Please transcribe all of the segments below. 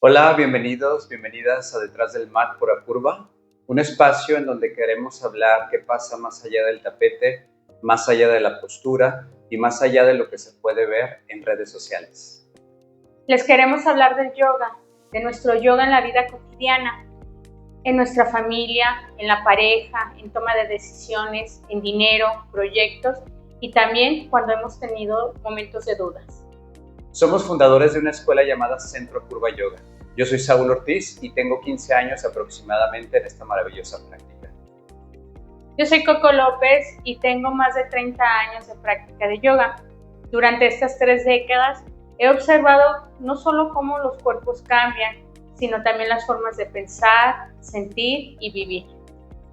Hola, bienvenidos, bienvenidas a Detrás del Mat por Apurva, un espacio en donde queremos hablar qué pasa más allá del tapete, más allá de la postura y más allá de lo que se puede ver en redes sociales. Les queremos hablar del yoga, de nuestro yoga en la vida cotidiana, en nuestra familia, en la pareja, en toma de decisiones, en dinero, proyectos y también cuando hemos tenido momentos de dudas. Somos fundadores de una escuela llamada Centro Apurva Yoga. Yo soy Saúl Ortiz y tengo 15 años aproximadamente en esta maravillosa práctica. Yo soy Coco López y tengo más de 30 años de práctica de yoga. Durante estas 3 décadas he observado no solo cómo los cuerpos cambian, sino también las formas de pensar, sentir y vivir.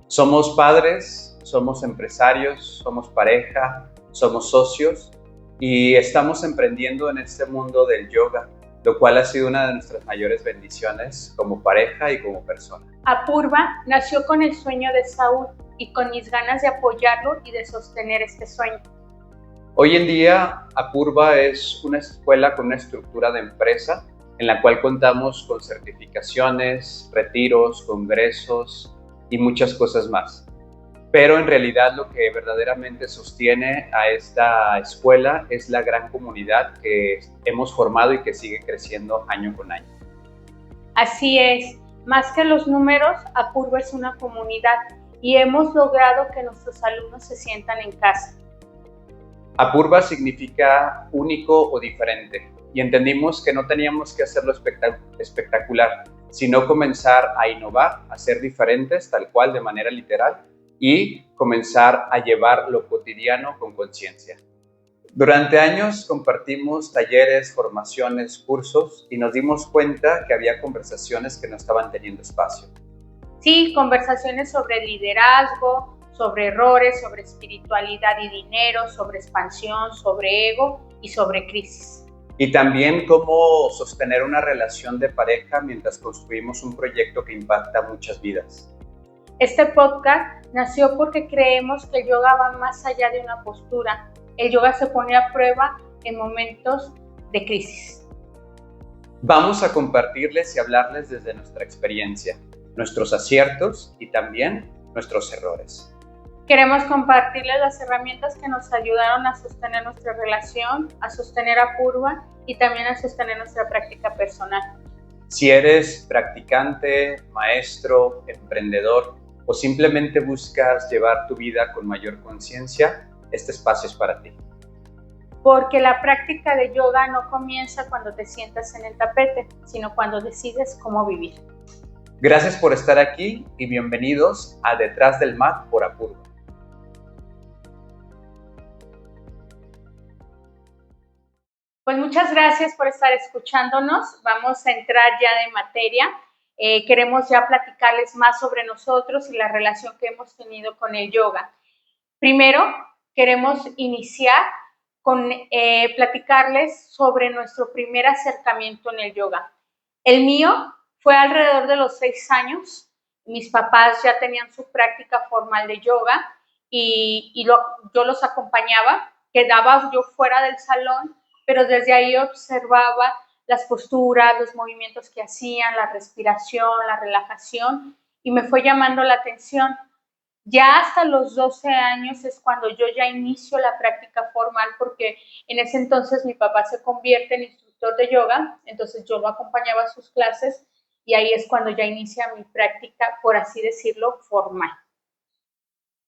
Somos padres, somos empresarios, somos pareja, somos socios y estamos emprendiendo en este mundo del yoga, lo cual ha sido una de nuestras mayores bendiciones como pareja y como persona. Apurva nació con el sueño de Saúl y con mis ganas de apoyarlo y de sostener este sueño. Hoy en día, Apurva es una escuela con una estructura de empresa en la cual contamos con certificaciones, retiros, congresos y muchas cosas más. Pero en realidad lo que verdaderamente sostiene a esta escuela es la gran comunidad que hemos formado y que sigue creciendo año con año. Así es, más que los números, Apurva es una comunidad y hemos logrado que nuestros alumnos se sientan en casa. Apurva significa único o diferente y entendimos que no teníamos que hacerlo espectacular, sino comenzar a innovar, a ser diferentes tal cual de manera literal y comenzar a llevar lo cotidiano con conciencia. Durante años compartimos talleres, formaciones, cursos y nos dimos cuenta que había conversaciones que no estaban teniendo espacio. Sí, conversaciones sobre liderazgo, sobre errores, sobre espiritualidad y dinero, sobre expansión, sobre ego y sobre crisis. Y también cómo sostener una relación de pareja mientras construimos un proyecto que impacta muchas vidas. Este podcast nació porque creemos que el yoga va más allá de una postura. El yoga se pone a prueba en momentos de crisis. Vamos a compartirles y hablarles desde nuestra experiencia, nuestros aciertos y también nuestros errores. Queremos compartirles las herramientas que nos ayudaron a sostener nuestra relación, a sostener Apurva y también a sostener nuestra práctica personal. Si eres practicante, maestro, emprendedor o simplemente buscas llevar tu vida con mayor conciencia, este espacio es para ti. Porque la práctica de yoga no comienza cuando te sientas en el tapete, sino cuando decides cómo vivir. Gracias por estar aquí y bienvenidos a Detrás del Mat por Apurva. Pues muchas gracias por estar escuchándonos. Vamos a entrar ya de materia. Queremos ya platicarles más sobre nosotros y la relación que hemos tenido con el yoga. Primero, queremos iniciar con platicarles sobre nuestro primer acercamiento en el yoga. El mío fue alrededor de los 6 años. Mis papás ya tenían su práctica formal de yoga y yo los acompañaba. Quedaba yo fuera del salón, pero desde ahí observaba las posturas, los movimientos que hacían, la respiración, la relajación, y me fue llamando la atención. Ya hasta los 12 años es cuando yo ya inicio la práctica formal, porque en ese entonces mi papá se convierte en instructor de yoga, entonces yo lo acompañaba a sus clases y ahí es cuando ya inicia mi práctica, por así decirlo, formal.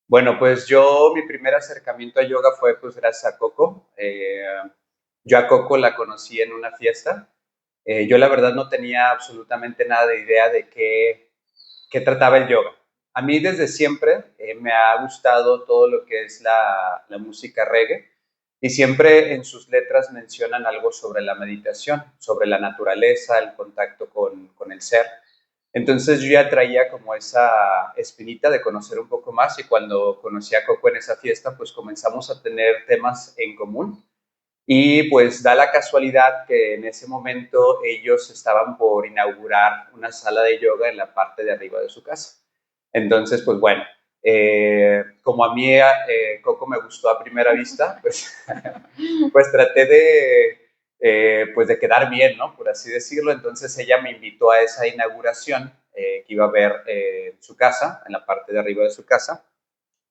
Bueno, pues yo mi primer acercamiento a yoga fue pues gracias a Coco. Yo a Coco la conocí en una fiesta. Yo la verdad no tenía absolutamente nada de idea de qué trataba el yoga. A mí desde siempre me ha gustado todo lo que es la música reggae y siempre en sus letras mencionan algo sobre la meditación, sobre la naturaleza, el contacto con el ser. Entonces yo ya traía como esa espinita de conocer un poco más y cuando conocí a Coco en esa fiesta, pues comenzamos a tener temas en común y pues da la casualidad que en ese momento ellos estaban por inaugurar una sala de yoga en la parte de arriba de su casa. Entonces, pues bueno, como a mí Coco me gustó a primera vista, pues, pues traté pues de quedar bien, ¿no? Por así decirlo. Entonces ella me invitó a esa inauguración que iba a haber en su casa, en la parte de arriba de su casa.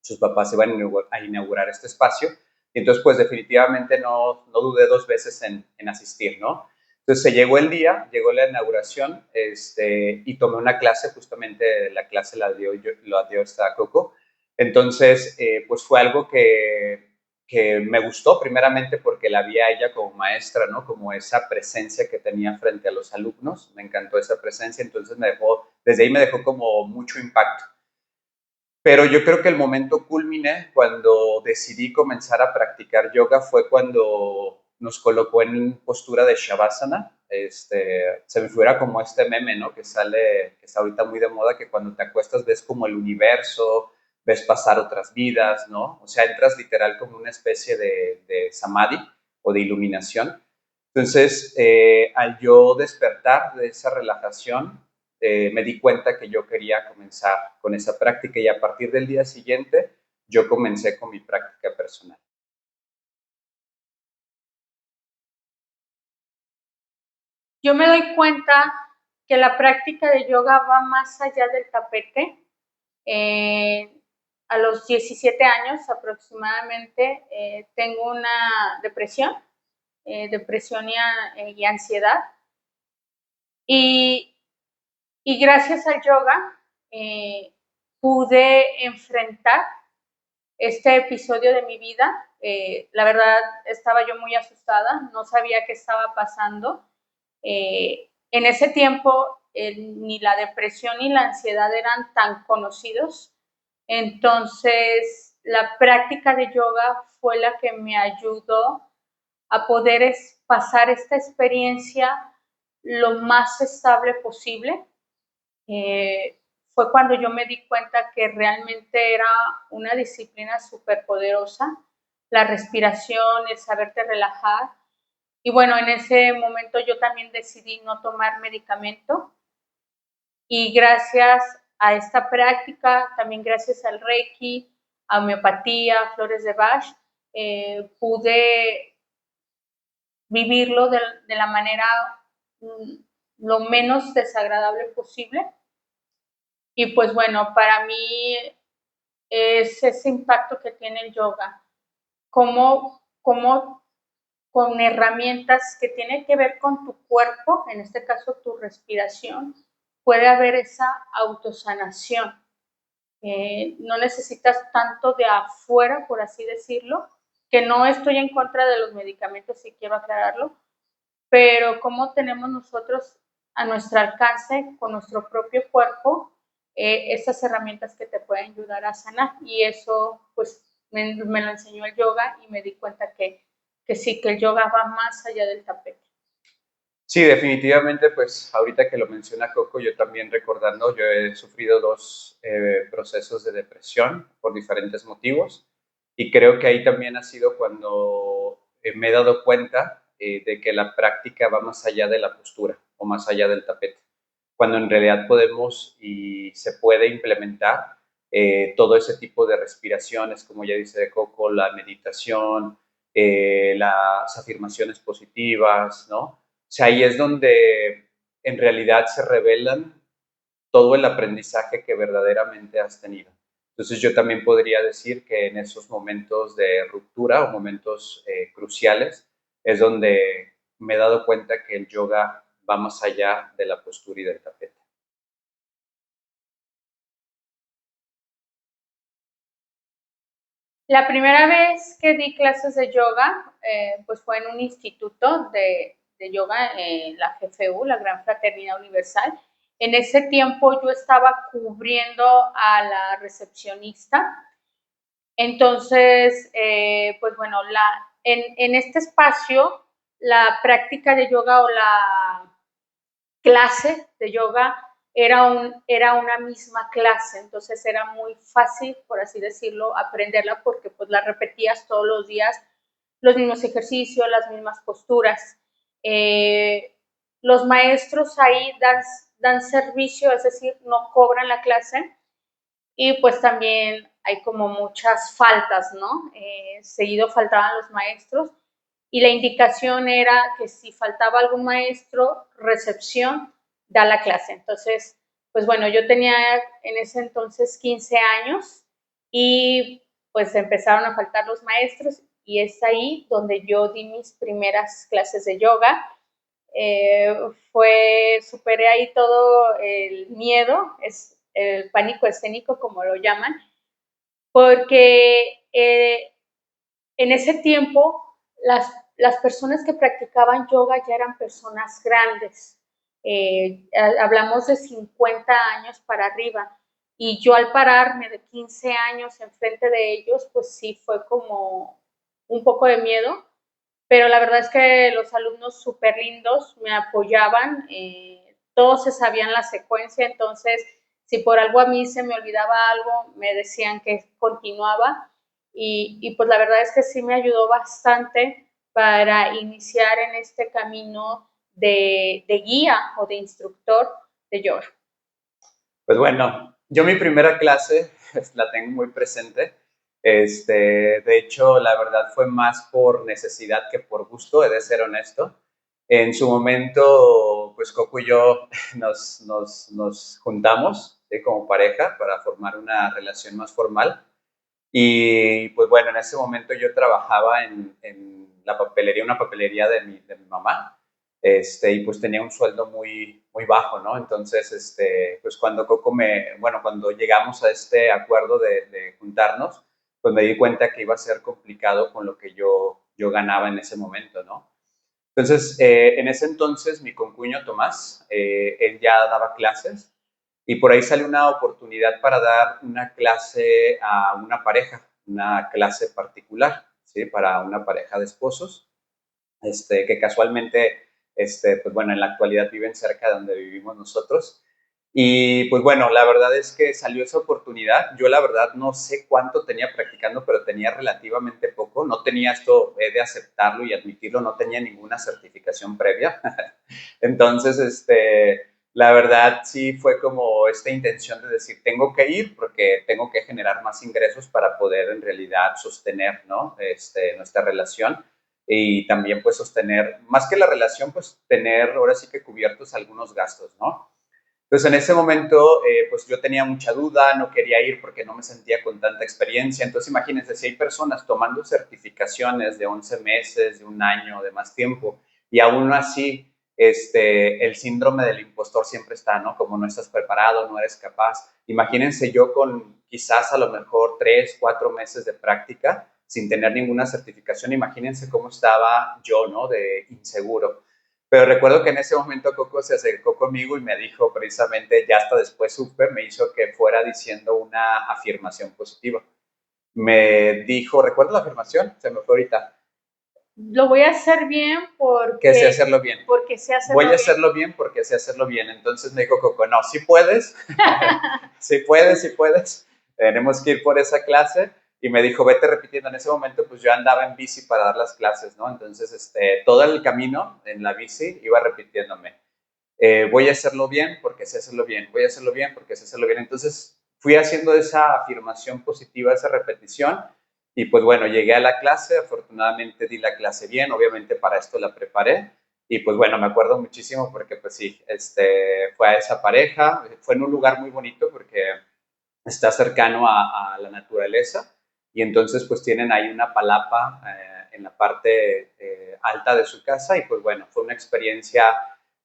Sus papás iban a inaugurar este espacio. Y entonces, pues definitivamente no dudé dos veces en asistir, ¿no? Entonces se llegó el día, llegó la inauguración y tomé una clase, justamente la clase la dio esta Coco. Entonces, pues fue algo que me gustó primeramente porque la vi a ella como maestra, ¿no? Como esa presencia que tenía frente a los alumnos, me encantó esa presencia, entonces desde ahí me dejó como mucho impacto. Pero yo creo que el momento culmine cuando decidí comenzar a practicar yoga fue cuando nos colocó en postura de Shavasana. Se me figura como este meme, ¿no? Que sale, que está ahorita muy de moda, que cuando te acuestas ves como el universo, ves pasar otras vidas, ¿no? O sea, entras literal como una especie de samadhi o de iluminación. Entonces, al yo despertar de esa relajación, me di cuenta que yo quería comenzar con esa práctica y a partir del día siguiente yo comencé con mi práctica personal. Yo me doy cuenta que la práctica de yoga va más allá del tapete. Eh, a los 17 años aproximadamente tengo una depresión, depresión y ansiedad. Y, y gracias al yoga pude enfrentar este episodio de mi vida. La verdad estaba yo muy asustada, no sabía qué estaba pasando. En ese tiempo ni la depresión ni la ansiedad eran tan conocidos. Entonces, la práctica de yoga fue la que me ayudó a poder pasar esta experiencia lo más estable posible. Fue cuando yo me di cuenta que realmente era una disciplina súper poderosa, la respiración, el saberte relajar. Y bueno, en ese momento yo también decidí no tomar medicamento y gracias a esta práctica, también gracias al Reiki, a homeopatía, flores de Bach, pude vivirlo de la manera lo menos desagradable posible. Y pues bueno, para mí es ese impacto que tiene el yoga, cómo con herramientas que tienen que ver con tu cuerpo, en este caso tu respiración, puede haber esa autosanación. No necesitas tanto de afuera, por así decirlo, que no estoy en contra de los medicamentos, si quiero aclararlo, pero cómo tenemos nosotros a nuestro alcance, con nuestro propio cuerpo, estas herramientas que te pueden ayudar a sanar. Y eso, pues, me lo enseñó el yoga y me di cuenta que sí, que el yoga va más allá del tapete. Sí, definitivamente, pues ahorita que lo menciona Coco, yo también recordando, yo he sufrido dos procesos de depresión por diferentes motivos y creo que ahí también ha sido cuando me he dado cuenta de que la práctica va más allá de la postura o más allá del tapete, cuando en realidad podemos y se puede implementar todo ese tipo de respiraciones, como ya dice de Coco, la meditación, las afirmaciones positivas, ¿no? O sea, ahí es donde en realidad se revelan todo el aprendizaje que verdaderamente has tenido. Entonces yo también podría decir que en esos momentos de ruptura o momentos cruciales es donde me he dado cuenta que el yoga va más allá de la postura y del tapete. La primera vez que di clases de yoga, pues fue en un instituto de yoga, la GFU, la Gran Fraternidad Universal. En ese tiempo yo estaba cubriendo a la recepcionista. Entonces, pues bueno, en este espacio, la práctica de yoga o la clase de yoga era una misma clase, entonces era muy fácil, por así decirlo, aprenderla porque pues la repetías todos los días, los mismos ejercicios, las mismas posturas. Los maestros ahí dan servicio, es decir, no cobran la clase y pues también hay como muchas faltas, ¿no? Seguido faltaban los maestros y la indicación era que si faltaba algún maestro, recepción, da la clase. Entonces, pues bueno, yo tenía en ese entonces 15 años y pues empezaron a faltar los maestros y es ahí donde yo di mis primeras clases de yoga. Superé ahí todo el miedo, es el pánico escénico como lo llaman, porque en ese tiempo las personas que practicaban yoga ya eran personas grandes, hablamos de 50 años para arriba, y yo al pararme de 15 años enfrente de ellos, pues sí fue como un poco de miedo, pero la verdad es que los alumnos súper lindos me apoyaban, todos se sabían la secuencia, entonces si por algo a mí se me olvidaba algo, me decían que continuaba y pues la verdad es que sí me ayudó bastante para iniciar en este camino de guía o de instructor de yoga. Pues bueno, yo mi primera clase la tengo muy presente. De hecho, la verdad fue más por necesidad que por gusto, he de ser honesto. En su momento, pues Coco y yo nos juntamos, ¿sí? Como pareja para formar una relación más formal. Y pues bueno, en ese momento yo trabajaba en la papelería, una papelería de mi mamá, y pues tenía un sueldo muy bajo, ¿no? Entonces, pues cuando bueno, cuando llegamos a este acuerdo de juntarnos, pues me di cuenta que iba a ser complicado con lo que yo ganaba en ese momento, ¿no? Entonces, en ese entonces, mi concuño Tomás, él ya daba clases y por ahí sale una oportunidad para dar una clase a una pareja, una clase particular, ¿sí? Para una pareja de esposos, que casualmente, pues bueno, en la actualidad viven cerca de donde vivimos nosotros. Y pues bueno, la verdad es que salió esa oportunidad. Yo la verdad no sé cuánto tenía practicando, pero tenía relativamente poco. No tenía esto, he de aceptarlo y admitirlo, no tenía ninguna certificación previa. Entonces, la verdad sí fue como esta intención de decir, tengo que ir porque tengo que generar más ingresos para poder en realidad sostener, ¿no? Nuestra relación y también pues sostener, más que la relación, pues tener ahora sí que cubiertos algunos gastos, ¿no? Entonces en ese momento pues yo tenía mucha duda, no quería ir porque no me sentía con tanta experiencia. Entonces imagínense, si hay personas tomando certificaciones de 11 meses, de un año, de más tiempo, y aún así el síndrome del impostor siempre está, ¿no? Como no estás preparado, no eres capaz. Imagínense yo con quizás a lo mejor 3, 4 meses de práctica sin tener ninguna certificación, imagínense cómo estaba yo, ¿no? De inseguro. Pero recuerdo que en ese momento Coco se acercó conmigo y me dijo precisamente, ya hasta después supe, me hizo que fuera diciendo una afirmación positiva. Me dijo, ¿recuerdas la afirmación? Se me fue ahorita. Lo voy a hacer bien Que sé hacerlo bien. porque sé hacerlo Voy a bien. hacerlo bien porque sé hacerlo bien. Entonces me dijo Coco, no, si puedes, si puedes, si puedes. Tenemos que ir por esa clase. Y me dijo, vete repitiendo. En ese momento, pues yo andaba en bici para dar las clases, ¿no? Entonces, todo el camino en la bici iba repitiéndome. Voy a hacerlo bien porque sé hacerlo bien, voy a hacerlo bien porque sé hacerlo bien. Entonces fui haciendo esa afirmación positiva, esa repetición y pues bueno, llegué a la clase, afortunadamente di la clase bien, obviamente para esto la preparé y pues bueno, me acuerdo muchísimo porque pues sí, fue a esa pareja, fue en un lugar muy bonito porque está cercano a la naturaleza y entonces pues tienen ahí una palapa en la parte alta de su casa y pues bueno, fue una experiencia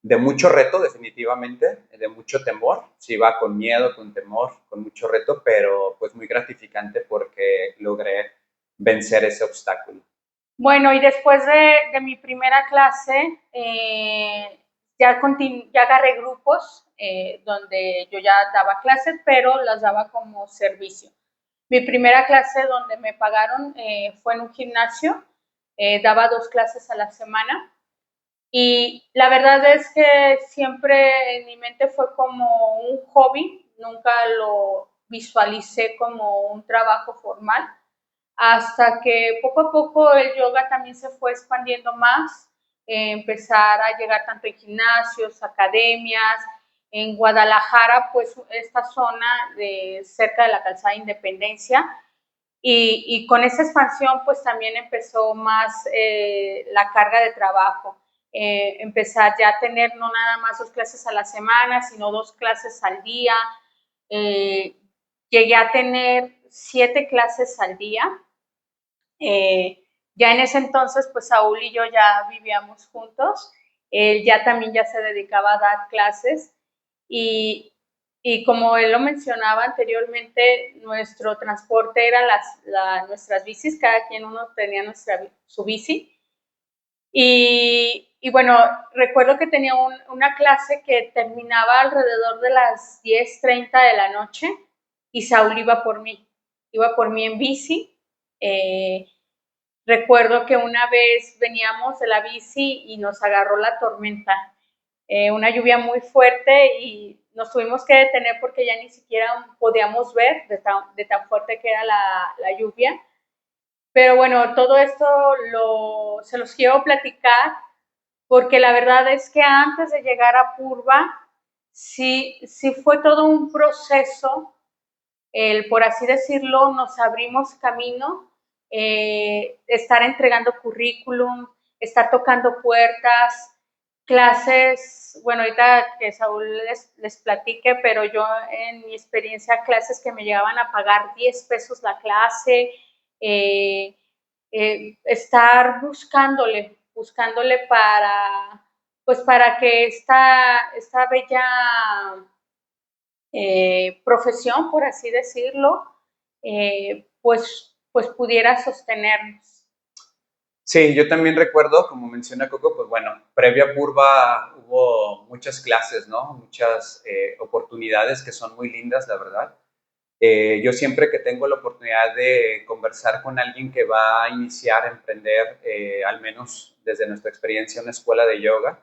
de mucho reto definitivamente, de mucho temor, sí va con miedo, con temor, con mucho reto, pero pues muy gratificante porque logré vencer ese obstáculo. Bueno, y después de mi primera clase, ya agarré grupos donde yo ya daba clases, pero las daba como servicio. Mi primera clase donde me pagaron fue en un gimnasio, daba 2 clases a la semana y la verdad es que siempre en mi mente fue como un hobby, nunca lo visualicé como un trabajo formal hasta que poco a poco el yoga también se fue expandiendo más, empezar a llegar tanto en gimnasios, academias, en Guadalajara, pues esta zona de cerca de la calzada Independencia, Y con esa expansión, pues también empezó más la carga de trabajo. Empezar ya a tener no nada más 2 clases a la semana, sino 2 clases al día. Llegué a tener 7 clases al día. Ya en ese entonces, pues Saúl y yo ya vivíamos juntos. Él ya también ya se dedicaba a dar clases y, y como él lo mencionaba anteriormente, nuestro transporte era nuestras bicis, cada quien uno tenía su bici. Y bueno, recuerdo que tenía una clase que terminaba alrededor de las 10:30 de la noche y Saúl iba por mí en bici. Recuerdo que una vez veníamos de la bici y nos agarró la tormenta, una lluvia muy fuerte y nos tuvimos que detener porque ya ni siquiera podíamos ver de tan fuerte que era la lluvia. Pero bueno, todo esto se los quiero platicar porque la verdad es que antes de llegar a Purva, sí fue todo un proceso, por así decirlo, nos abrimos camino, estar entregando currículum, estar tocando puertas, clases, bueno, ahorita que Saúl les platique, pero yo en mi experiencia, clases que me llegaban a pagar 10 pesos la clase, eh, estar buscándole pues para que esta bella profesión, por así decirlo, pues pudiera sostenernos. Sí, yo también recuerdo, como menciona Coco, pues bueno, previa Purva hubo muchas clases, ¿no? Muchas oportunidades que son muy lindas, la verdad. Yo siempre que tengo la oportunidad de conversar con alguien que va a iniciar a emprender, al menos desde nuestra experiencia, una escuela de yoga,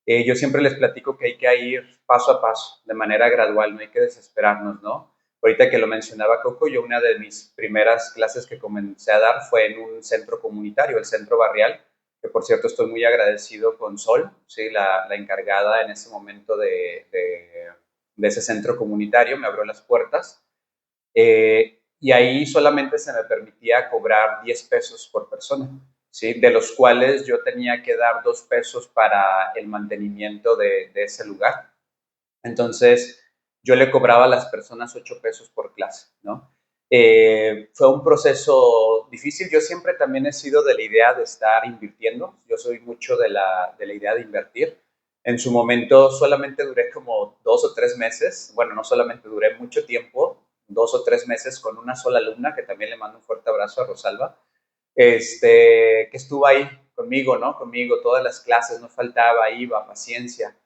yo siempre les platico que hay que ir paso a paso, de manera gradual, no hay que desesperarnos, ¿no? Ahorita que lo mencionaba Coco, yo una de mis primeras clases que comencé a dar fue en un centro comunitario, el Centro Barrial, que por cierto estoy muy agradecido con Sol, ¿sí? La encargada en ese momento de ese centro comunitario, me abrió las puertas. Y ahí solamente se me permitía cobrar 10 pesos por persona, ¿sí? De los cuales yo tenía que dar 2 pesos para el mantenimiento de ese lugar. Entonces, yo le cobraba a las personas 8 pesos por clase, ¿no? Fue un proceso difícil. Yo siempre también he sido de la idea de estar invirtiendo. Yo soy mucho de la idea de invertir. En su momento solamente duré como 2 o 3 meses. Bueno, no solamente duré mucho tiempo, 2 o 3 meses con una sola alumna, que también le mando un fuerte abrazo a Rosalba, que estuvo ahí conmigo, ¿no? Conmigo, todas las clases, no faltaba, iba, paciencia.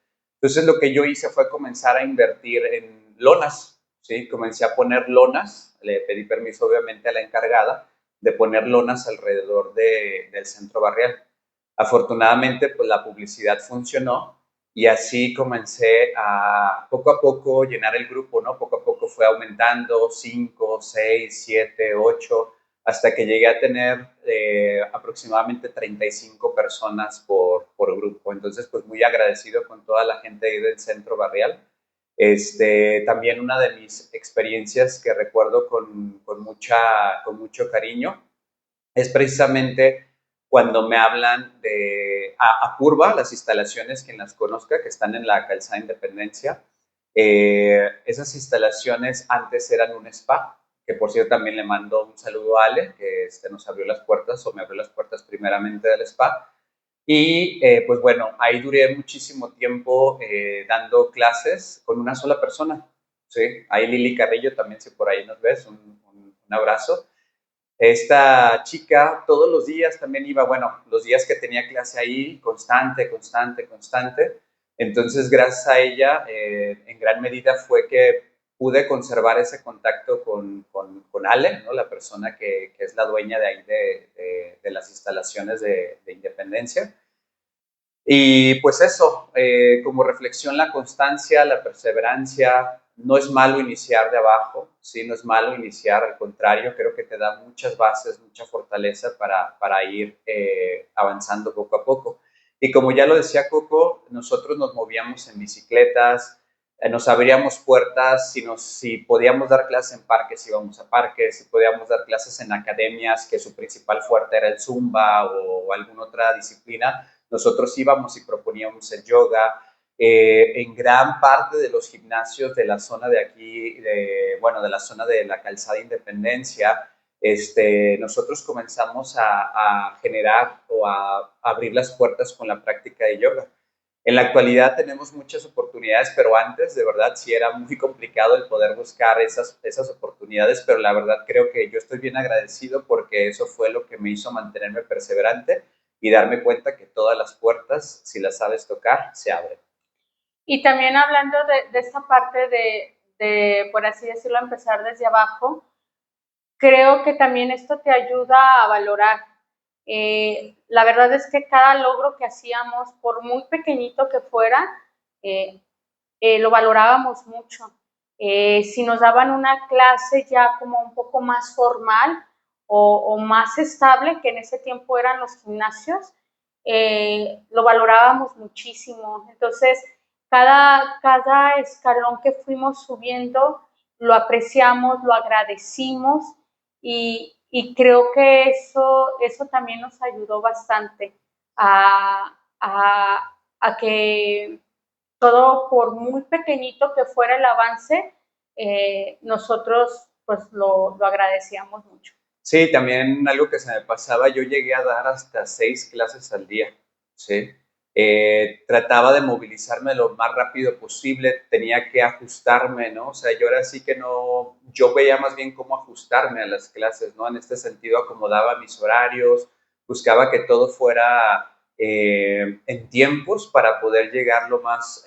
Entonces lo que yo hice fue comenzar a invertir en lonas, ¿sí? Comencé a poner lonas, le pedí permiso obviamente a la encargada de poner lonas alrededor del centro barrial. Afortunadamente, pues la publicidad funcionó y así comencé a poco llenar el grupo, ¿no? Poco a poco fue aumentando, 5, 6, 7, 8, hasta que llegué a tener aproximadamente 35 personas por grupo. Entonces, pues muy agradecido con toda la gente ahí del centro barrial. También una de mis experiencias que recuerdo con mucho cariño es precisamente cuando me hablan de Curva, las instalaciones, quien las conozca, que están en la Calzada Independencia. Esas instalaciones antes eran un spa, que por cierto también le mando un saludo a Ale, que nos abrió las puertas o me abrió las puertas primeramente del spa. Y pues bueno, ahí duré muchísimo tiempo dando clases con una sola persona. ¿Sí? Ahí Lili Carrillo también, si por ahí nos ves, un abrazo. Esta chica todos los días también iba, bueno, los días que tenía clase ahí, constante, constante, constante. Entonces, gracias a ella, en gran medida fue que pude conservar ese contacto con Ale, ¿no? La persona que es la dueña de ahí de las instalaciones de Independencia. Y pues eso, como reflexión, la constancia, la perseverancia, no es malo iniciar de abajo, ¿sí? No es malo iniciar, al contrario, creo que te da muchas bases, mucha fortaleza para ir avanzando poco a poco. Y como ya lo decía Coco, nosotros nos movíamos en bicicletas, nos abríamos puertas, si podíamos dar clases en parques, íbamos a parques, si podíamos dar clases en academias, que su principal fuerte era el Zumba o alguna otra disciplina, nosotros íbamos y proponíamos el yoga. En gran parte de los gimnasios de la zona de aquí, de la zona de la Calzada Independencia, nosotros comenzamos a generar o a abrir las puertas con la práctica de yoga. En la actualidad tenemos muchas oportunidades, pero antes de verdad sí era muy complicado el poder buscar esas oportunidades, pero la verdad creo que yo estoy bien agradecido porque eso fue lo que me hizo mantenerme perseverante y darme cuenta que todas las puertas, si las sabes tocar, se abren. Y también hablando de esta parte por así decirlo, empezar desde abajo, creo que también esto te ayuda a valorar. La verdad es que cada logro que hacíamos, por muy pequeñito que fuera, lo valorábamos mucho. Si nos daban una clase ya como un poco más formal o más estable, que en ese tiempo eran los gimnasios, lo valorábamos muchísimo. Entonces, cada escalón que fuimos subiendo, lo apreciamos, lo agradecimos y creo que eso también nos ayudó bastante a que todo, por muy pequeñito que fuera el avance, nosotros pues lo agradecíamos mucho. Sí, también algo que se me pasaba, yo llegué a dar hasta 6 clases al día, ¿sí? Trataba de movilizarme lo más rápido posible, tenía que ajustarme, ¿no? O sea, yo ahora sí que no, yo veía más bien cómo ajustarme a las clases, ¿no? En este sentido, acomodaba mis horarios, buscaba que todo fuera en tiempos para poder llegar lo más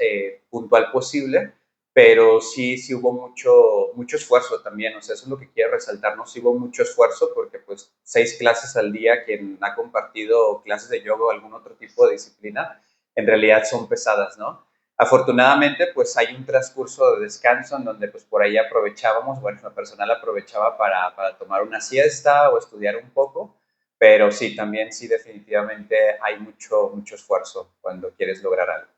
puntual posible, pero sí hubo mucho esfuerzo también, o sea, eso es lo que quiero resaltar, ¿no? Sí hubo mucho esfuerzo porque pues 6 clases al día, quien ha compartido clases de yoga o algún otro tipo de disciplina, en realidad son pesadas, ¿no? Afortunadamente, pues hay un transcurso de descanso en donde pues por ahí aprovechábamos, bueno, lo personal aprovechaba para tomar una siesta o estudiar un poco, pero sí, también sí definitivamente hay mucho esfuerzo cuando quieres lograr algo.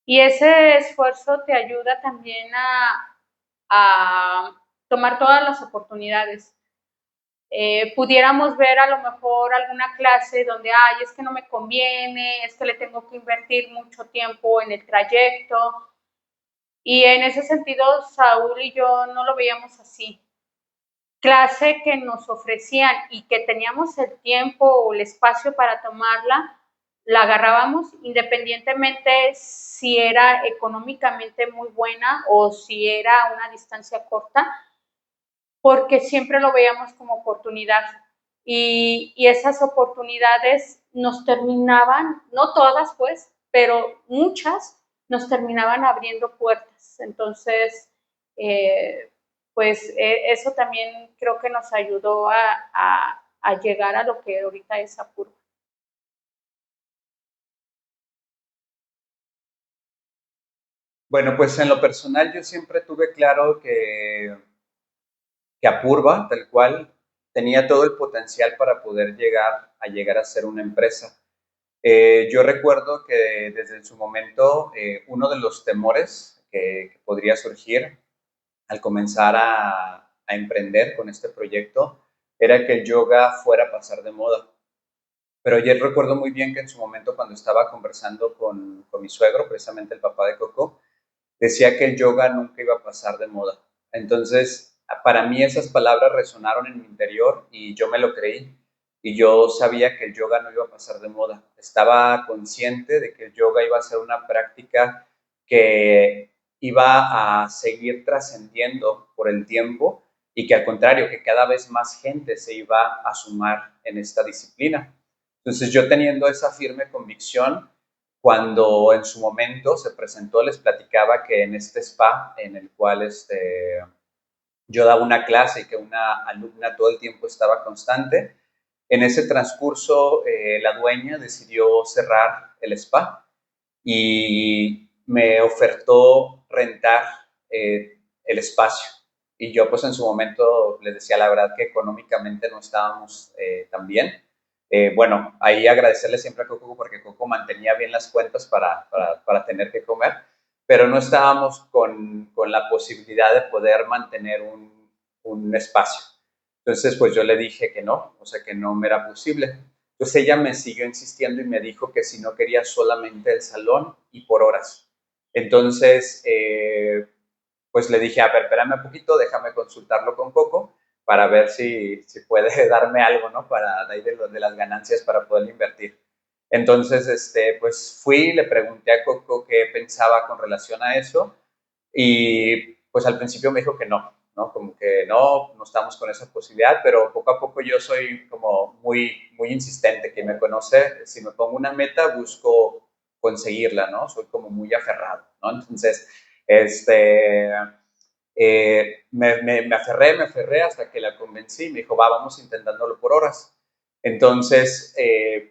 Y ese esfuerzo te ayuda también a tomar todas las oportunidades. Pudiéramos ver a lo mejor alguna clase donde, ay, es que no me conviene, es que le tengo que invertir mucho tiempo en el trayecto. Y en ese sentido, Saúl y yo no lo veíamos así. Clase que nos ofrecían y que teníamos el tiempo o el espacio para tomarla, la agarrábamos independientemente si era económicamente muy buena o si era una distancia corta, porque siempre lo veíamos como oportunidad. Y esas oportunidades nos terminaban, no todas pues, pero muchas nos terminaban abriendo puertas. Entonces, pues eso también creo que nos ayudó a llegar a lo que ahorita es Apurva. Bueno, pues en lo personal yo siempre tuve claro que Apurva, tal cual, tenía todo el potencial para poder llegar a ser una empresa. Yo recuerdo que desde su momento uno de los temores que podría surgir al comenzar a emprender con este proyecto era que el yoga fuera a pasar de moda. Pero yo recuerdo muy bien que en su momento cuando estaba conversando con mi suegro, precisamente el papá de Coco, decía que el yoga nunca iba a pasar de moda. Entonces, para mí esas palabras resonaron en mi interior y yo me lo creí. Y yo sabía que el yoga no iba a pasar de moda. Estaba consciente de que el yoga iba a ser una práctica que iba a seguir trascendiendo por el tiempo y que al contrario, que cada vez más gente se iba a sumar en esta disciplina. Entonces yo teniendo esa firme convicción, cuando en su momento se presentó, les platicaba que en este spa en el cual yo daba una clase y que una alumna todo el tiempo estaba constante, en ese transcurso la dueña decidió cerrar el spa y me ofertó rentar el espacio. Y yo pues en su momento les decía la verdad que económicamente no estábamos tan bien. Bueno, ahí agradecerle siempre a Coco porque Coco mantenía bien las cuentas para tener que comer. pero no estábamos con la posibilidad de poder mantener un espacio. Entonces, pues yo le dije que no, o sea, que no me era posible. Entonces ella me siguió insistiendo y me dijo que si no quería solamente el salón y por horas. Entonces, pues le dije, a ver, espérame un poquito, déjame consultarlo con Coco para ver si puede darme algo, ¿no? Para de ahí de las ganancias para poder invertir. Entonces, pues fui, le pregunté a Coco qué pensaba con relación a eso y pues al principio me dijo que no, ¿no? Como que no estamos con esa posibilidad, pero poco a poco yo soy como muy insistente, quien me conoce, si me pongo una meta busco conseguirla, ¿no? Soy como muy aferrado, ¿no? Entonces, me aferré hasta que la convencí, me dijo, vamos intentándolo por horas. Entonces,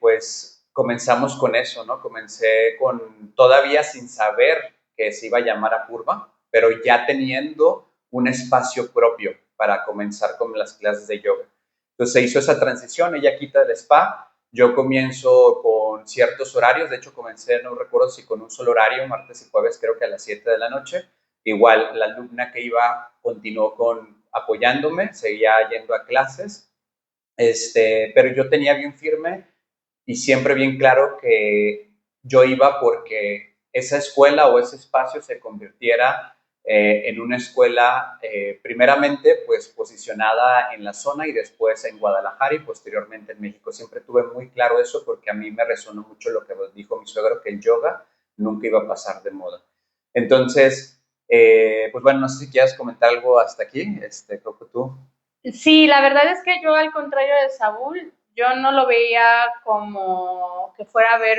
pues comenzamos con eso, ¿no? Comencé con, todavía sin saber que se iba a llamar Apurva, pero ya teniendo un espacio propio para comenzar con las clases de yoga. Entonces se hizo esa transición, ella quita el spa, yo comienzo con ciertos horarios, de hecho comencé, no recuerdo si con un solo horario, martes y jueves creo que a las 7 de la noche. Igual la alumna que iba continuó apoyándome, seguía yendo a clases, pero yo tenía bien firme y siempre bien claro que yo iba porque esa escuela o ese espacio se convirtiera en una escuela primeramente pues posicionada en la zona y después en Guadalajara y posteriormente en México. Siempre tuve muy claro eso porque a mí me resonó mucho lo que dijo mi suegro, que el yoga nunca iba a pasar de moda. Entonces, pues bueno, no sé si quieres comentar algo hasta aquí, creo que tú. Sí, la verdad es que yo, al contrario de Saúl, yo no lo veía como que fuera a ver,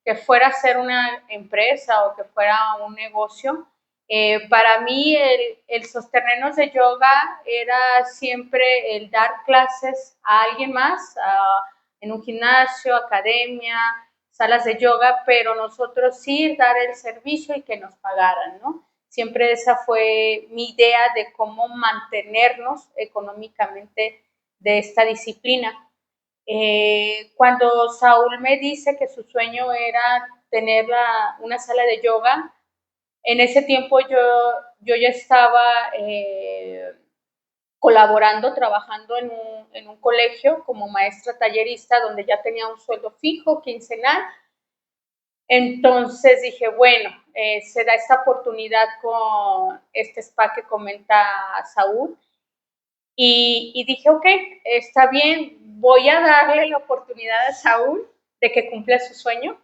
que fuera a ser una empresa o que fuera un negocio. Para mí el sostenernos de yoga era siempre el dar clases a alguien más, en un gimnasio, academia, salas de yoga, pero nosotros sí dar el servicio y que nos pagaran, ¿no? Siempre esa fue mi idea de cómo mantenernos económicamente de esta disciplina. Cuando Saúl me dice que su sueño era tener una sala de yoga, en ese tiempo yo ya estaba colaborando, trabajando en un colegio como maestra tallerista, donde ya tenía un sueldo fijo, quincenal. Entonces dije, bueno, se da esta oportunidad con este spa que comenta Saúl y dije, ok, está bien, voy a darle la oportunidad a Saúl de que cumpla su sueño.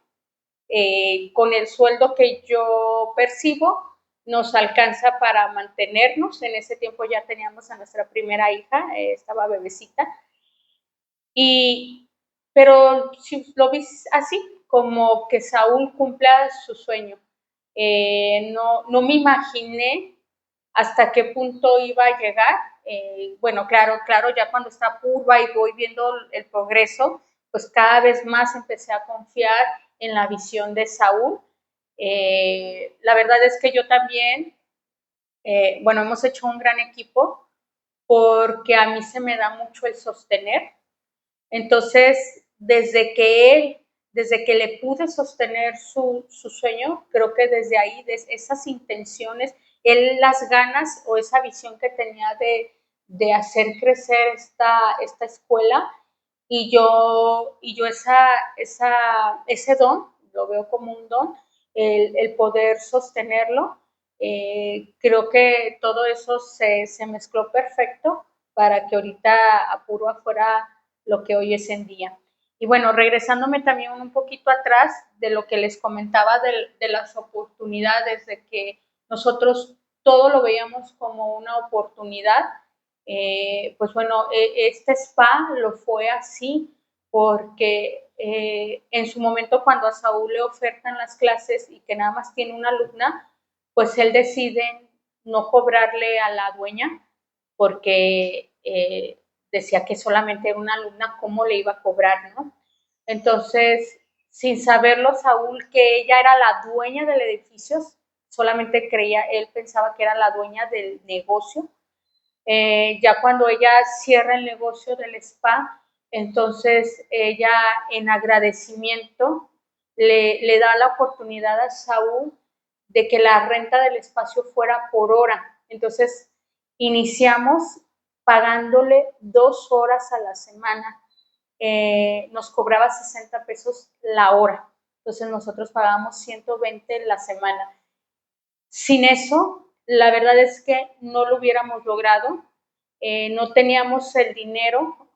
Con el sueldo que yo percibo, nos alcanza para mantenernos. En ese tiempo ya teníamos a nuestra primera hija, estaba bebecita. Y, pero si lo ves así, como que Saúl cumpla su sueño. No me imaginé hasta qué punto iba a llegar. Bueno, claro, ya cuando está curva y voy viendo el progreso, pues cada vez más empecé a confiar en la visión de Saúl. La verdad es que yo también, bueno, hemos hecho un gran equipo porque a mí se me da mucho el sostener. Entonces, desde que le pude sostener su sueño, creo que desde ahí, desde esas intenciones, él las ganas o esa visión que tenía de hacer crecer esta escuela y yo ese don, lo veo como un don, el poder sostenerlo. Creo que todo eso se mezcló perfecto para que ahorita Apurva fuera lo que hoy es en día. Y bueno, regresándome también un poquito atrás de lo que les comentaba de las oportunidades, de que nosotros todo lo veíamos como una oportunidad, pues bueno, este spa lo fue así porque en su momento cuando a Saúl le ofertan las clases y que nada más tiene una alumna, pues él decide no cobrarle a la dueña porque decía que solamente era una alumna, ¿cómo le iba a cobrar, no? Entonces, sin saberlo, Saúl, que ella era la dueña del edificio, solamente creía, él pensaba que era la dueña del negocio. Ya cuando ella cierra el negocio del spa, entonces ella en agradecimiento le da la oportunidad a Saúl de que la renta del espacio fuera por hora. Entonces, iniciamos pagándole 2 horas a la semana. Nos cobraba 60 pesos la hora. Entonces, nosotros pagábamos 120 la semana. Sin eso, la verdad es que no lo hubiéramos logrado. No teníamos el dinero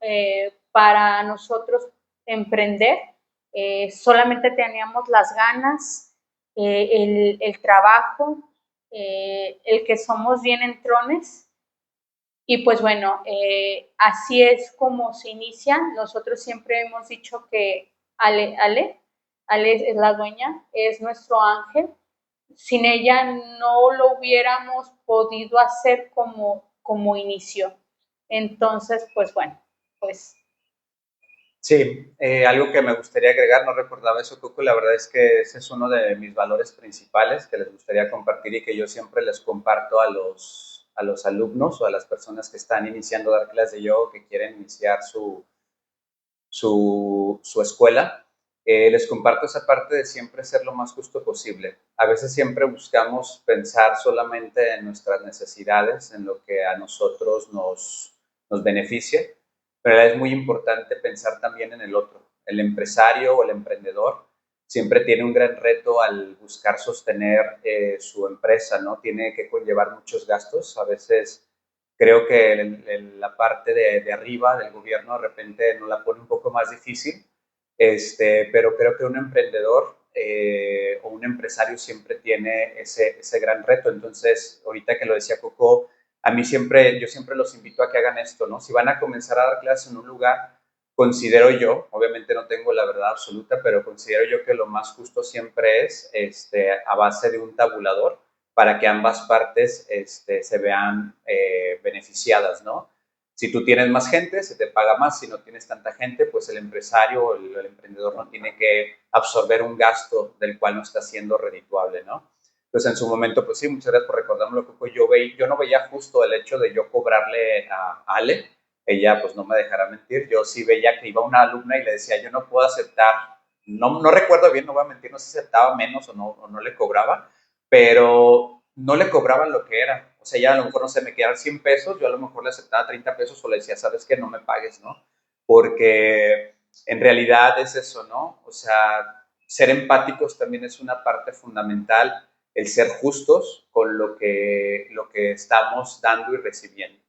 para nosotros emprender, solamente teníamos las ganas, el trabajo, el que somos bien entrones. Y pues bueno, así es como se inicia. Nosotros siempre hemos dicho que Ale es la dueña, es nuestro ángel. Sin ella no lo hubiéramos podido hacer como inició. Entonces, pues bueno, pues Sí, algo que me gustaría agregar, no recordaba eso, Coco, la verdad es que ese es uno de mis valores principales que les gustaría compartir y que yo siempre les comparto a los alumnos o a las personas que están iniciando a dar clases de yoga, que quieren iniciar su escuela. Les comparto esa parte de siempre ser lo más justo posible. A veces siempre buscamos pensar solamente en nuestras necesidades, en lo que a nosotros nos beneficia, pero es muy importante pensar también en el otro. El empresario o el emprendedor siempre tiene un gran reto al buscar sostener su empresa, ¿no? Tiene que conllevar muchos gastos. A veces creo que la parte de arriba del gobierno de repente nos la pone un poco más difícil, pero creo que un emprendedor o un empresario siempre tiene ese gran reto. Entonces, ahorita que lo decía Coco, yo siempre los invito a que hagan esto, ¿no? Si van a comenzar a dar clases en un lugar, considero yo, obviamente no tengo la verdad absoluta, pero considero yo que lo más justo siempre es a base de un tabulador para que ambas partes se vean beneficiadas, ¿no? Si tú tienes más gente, se te paga más. Si no tienes tanta gente, pues el empresario o el emprendedor no tiene que absorber un gasto del cual no está siendo redituable, ¿no? Entonces, en su momento, pues sí, muchas gracias por recordármelo, Coco. Yo no veía justo el hecho de yo cobrarle a Ale. Ella, pues no me dejará mentir. Yo sí veía que iba una alumna y le decía, yo no puedo aceptar, no recuerdo bien, no voy a mentir, no sé si aceptaba menos o no le cobraba, pero no le cobraban lo que era. O sea, ya a lo mejor, no sé, me quedaban 100 pesos, yo a lo mejor le aceptaba 30 pesos o le decía, ¿sabes qué? No me pagues, ¿no? Porque en realidad es eso, ¿no? O sea, ser empáticos también es una parte fundamental, el ser justos con lo que estamos dando y recibiendo.